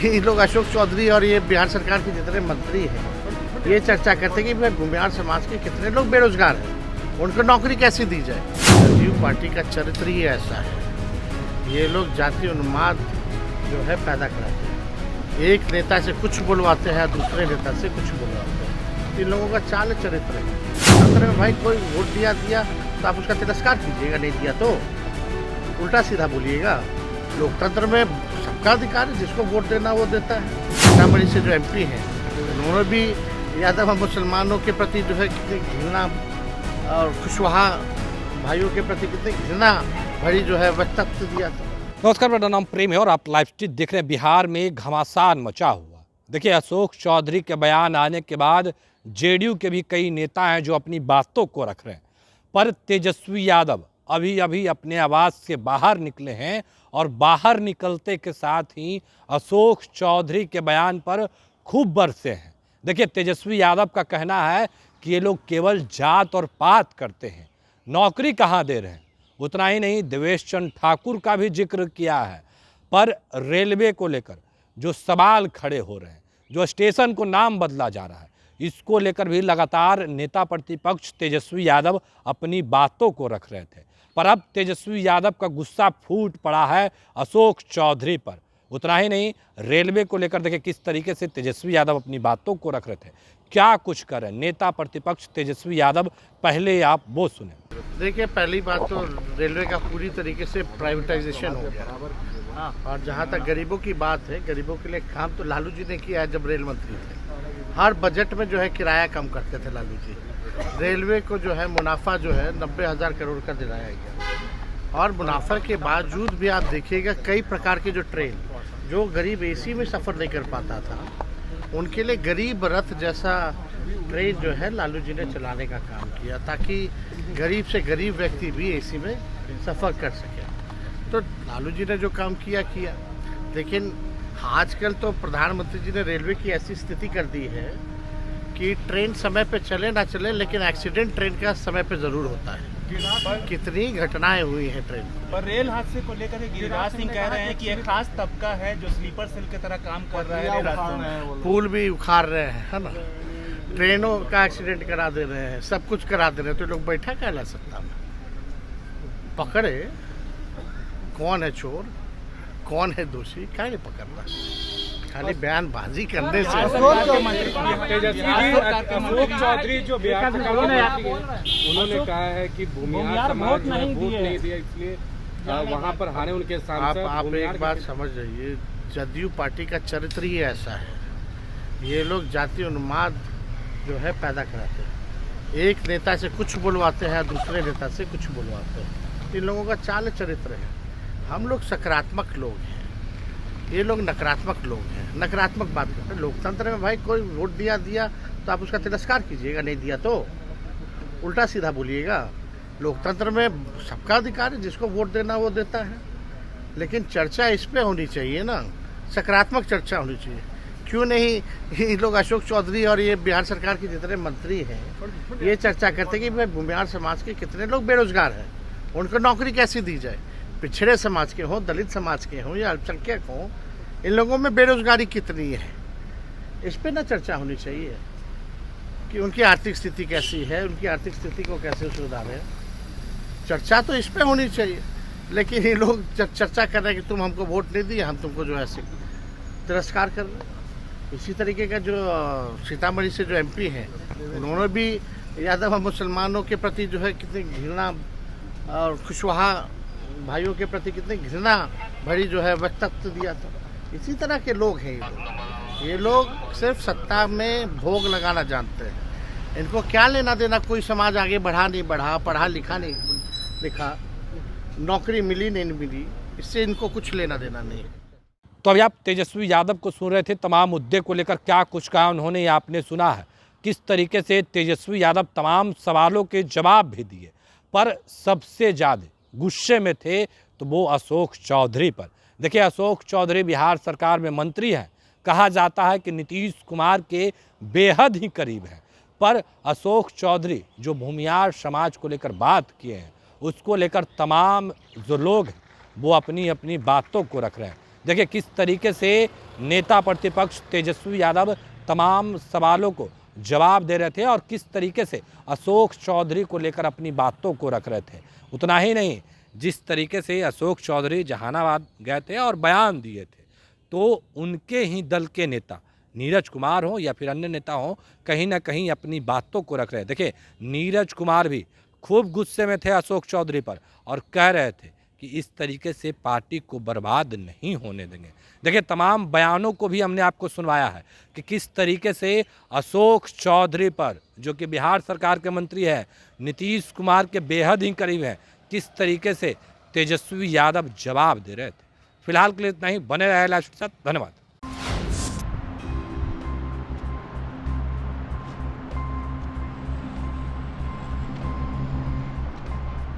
ये लोग अशोक चौधरी और ये बिहार सरकार के जितने मंत्री हैं ये चर्चा करते हैं कि भाई भूमिहार समाज के कितने लोग बेरोजगार हैं, उनको नौकरी कैसे दी जाए। जदयू पार्टी का चरित्र ही ऐसा है, ये लोग जाति उन्माद जो है पैदा कराते हैं। एक नेता से कुछ बुलवाते हैं, दूसरे नेता से कुछ बुलवाते हैं। इन लोगों का चाल चरित्र है। अगर भाई कोई वोट दिया तो आप उसका तिरस्कार कीजिएगा, नहीं दिया तो उल्टा सीधा बोलिएगा। लोकतंत्र में सबका अधिकार है, जिसको वोट देना वो देता है। सीतामढ़ी से जो एमपी हैं उन्होंने भी यादव हम मुसलमानों के प्रति जो है कितनी घृणा और कुशवाहा भाइयों के प्रति कितनी घृणा भरी जो है वक्तव्य दिया था। नमस्कार, मेरा नाम प्रेम है और आप लाइव स्ट्रीट देख रहे हैं। बिहार में घमासान मचा हुआ। देखिए, अशोक चौधरी के बयान आने के बाद जेडीयू के भी कई नेता हैं जो अपनी बातों को रख रहे हैं, पर तेजस्वी यादव अभी अभी अपने आवास से बाहर निकले हैं और बाहर निकलते के साथ ही अशोक चौधरी के बयान पर खूब बरसे हैं। देखिए, तेजस्वी यादव का कहना है कि ये लोग केवल जात और पात करते हैं, नौकरी कहाँ दे रहे हैं। उतना ही नहीं, देवेश चंद्र ठाकुर का भी जिक्र किया है। पर रेलवे को लेकर जो सवाल खड़े हो रहे हैं, जो स्टेशन को नाम बदला जा रहा है, इसको लेकर भी लगातार नेता प्रतिपक्ष तेजस्वी यादव अपनी बातों को रख रहे थे। पर अब तेजस्वी यादव का गुस्सा फूट पड़ा है अशोक चौधरी पर। उतना ही नहीं, रेलवे को लेकर देखिए किस तरीके से तेजस्वी यादव अपनी बातों को रख रहे थे। क्या कुछ करें नेता प्रतिपक्ष तेजस्वी यादव, पहले आप वो सुने। देखिए, पहली बात तो रेलवे का पूरी तरीके से प्राइवेटाइजेशन हो गया। और जहाँ तक गरीबों की बात है, गरीबों के लिए काम तो लालू जी ने किया है। जब रेल मंत्री थे, हर बजट में जो है किराया कम करते थे लालू जी। रेलवे को जो है मुनाफा जो है 90,000 करोड़ का दिलाया गया। और मुनाफा के बावजूद भी आप देखिएगा कई प्रकार के जो ट्रेन जो गरीब एसी में सफ़र नहीं कर पाता था, उनके लिए गरीब रथ जैसा ट्रेन जो है लालू जी ने चलाने का काम किया, ताकि गरीब से गरीब व्यक्ति भी एसी में सफ़र कर सके। तो लालू जी ने जो काम किया। लेकिन आजकल तो प्रधानमंत्री जी ने रेलवे की ऐसी स्थिति कर दी है कि ट्रेन समय पे चले ना चले, लेकिन एक्सीडेंट ट्रेन का समय पे ज़रूर होता है। कितनी घटनाएं हुई हैं ट्रेन पर रेल हादसे को लेकर गिरिराज सिंह कह रहे हैं कि एक खास तबका है जो स्लीपर सेल की तरह काम कर रहा है रास्तों में। पुल भी उखाड़ रहे हैं, है ना, ट्रेनों का एक्सीडेंट करा दे रहे हैं, सब कुछ करा दे रहे हैं। तो लोग बैठा क्या ला सकता है। पकड़े कौन है चोर, कौन है दोषी, क्या नहीं पकड़ना, खाली बयानबाजी करने से। अशोक चौधरी जो बिहार उन्होंने कहा है कि भूमिहार समाज वोट नहीं दिया, इसलिए वहाँ पर हारे उनके सांसद। आप एक बात समझ जाइए, जदयू पार्टी का चरित्र ही ऐसा है, ये लोग जाति उन्माद जो है पैदा कराते हैं। एक नेता से कुछ बुलवाते हैं, दूसरे नेता से कुछ बुलवाते हैं। इन लोगों का चाल चरित्र है। हम लोग सकारात्मक लोग हैं, ये लोग नकारात्मक लोग हैं, नकारात्मक बात करते हैं। लोकतंत्र में भाई कोई वोट दिया तो आप उसका तिरस्कार कीजिएगा, नहीं दिया तो उल्टा सीधा बोलिएगा। लोकतंत्र में सबका अधिकार है, जिसको वोट देना वो देता है। लेकिन चर्चा इस पे होनी चाहिए ना, सकारात्मक चर्चा होनी चाहिए। क्यों नहीं ये लोग अशोक चौधरी और ये बिहार सरकार के जितने मंत्री हैं ये चर्चा करते हैं कि भाई भूमिहार समाज के कितने लोग बेरोजगार हैं, उनको नौकरी कैसे दी जाए। पिछड़े समाज के हों, दलित समाज के हों या अल्पसंख्यक हों, इन लोगों में बेरोजगारी कितनी है, इस पे ना चर्चा होनी चाहिए कि उनकी आर्थिक स्थिति कैसी है, उनकी आर्थिक स्थिति को कैसे सुधारें। चर्चा तो इस पे होनी चाहिए। लेकिन ये लोग चर्चा कर रहे हैं कि तुम हमको वोट नहीं दिए, हम तुमको जो है तिरस्कार कर रहे हैं। इसी तरीके का जो सीतामढ़ी से जो एमपी हैं उन्होंने भी यादव हम मुसलमानों के प्रति जो है कितनी घृणा और कुशवाहा भाइयों के प्रति कितनी घृणा भरी जो है वक्तव्य दिया था। इसी तरह के लोग हैं ये लोग सिर्फ सत्ता में भोग लगाना जानते हैं। इनको क्या लेना देना, कोई समाज आगे बढ़ा नहीं बढ़ा, पढ़ा लिखा नहीं लिखा, नौकरी मिली नहीं मिली, इससे इनको कुछ लेना देना नहीं। तो अभी आप तेजस्वी यादव को सुन रहे थे, तमाम मुद्दे को लेकर क्या कुछ कहा उन्होंने, आपने सुना है किस तरीके से तेजस्वी यादव तमाम सवालों के जवाब भी दिए। पर सबसे ज़्यादा गुस्से में थे तो वो अशोक चौधरी पर। देखिए, अशोक चौधरी बिहार सरकार में मंत्री हैं, कहा जाता है कि नीतीश कुमार के बेहद ही करीब हैं। पर अशोक चौधरी जो भूमिहार समाज को लेकर बात किए हैं, उसको लेकर तमाम जो लोग हैं वो अपनी अपनी बातों को रख रहे हैं। देखिए किस तरीके से नेता प्रतिपक्ष तेजस्वी यादव तमाम सवालों को जवाब दे रहे थे और किस तरीके से अशोक चौधरी को लेकर अपनी बातों को रख रहे थे। उतना ही नहीं, जिस तरीके से अशोक चौधरी जहानाबाद गए थे और बयान दिए थे, तो उनके ही दल के नेता नीरज कुमार हो या फिर अन्य नेता हो, कहीं ना कहीं अपनी बातों को रख रहे हैं। देखिए नीरज कुमार भी खूब गुस्से में थे अशोक चौधरी पर और कह रहे थे कि इस तरीके से पार्टी को बर्बाद नहीं होने देंगे। देखिए तमाम बयानों को भी हमने आपको सुनवाया है कि किस तरीके से अशोक चौधरी पर, जो कि बिहार सरकार के मंत्री है, नीतीश कुमार के बेहद ही करीब है, किस तरीके से तेजस्वी यादव जवाब दे रहे थे। फिलहाल के लिए इतना ही। बने रहे लाइव के साथ। धन्यवाद।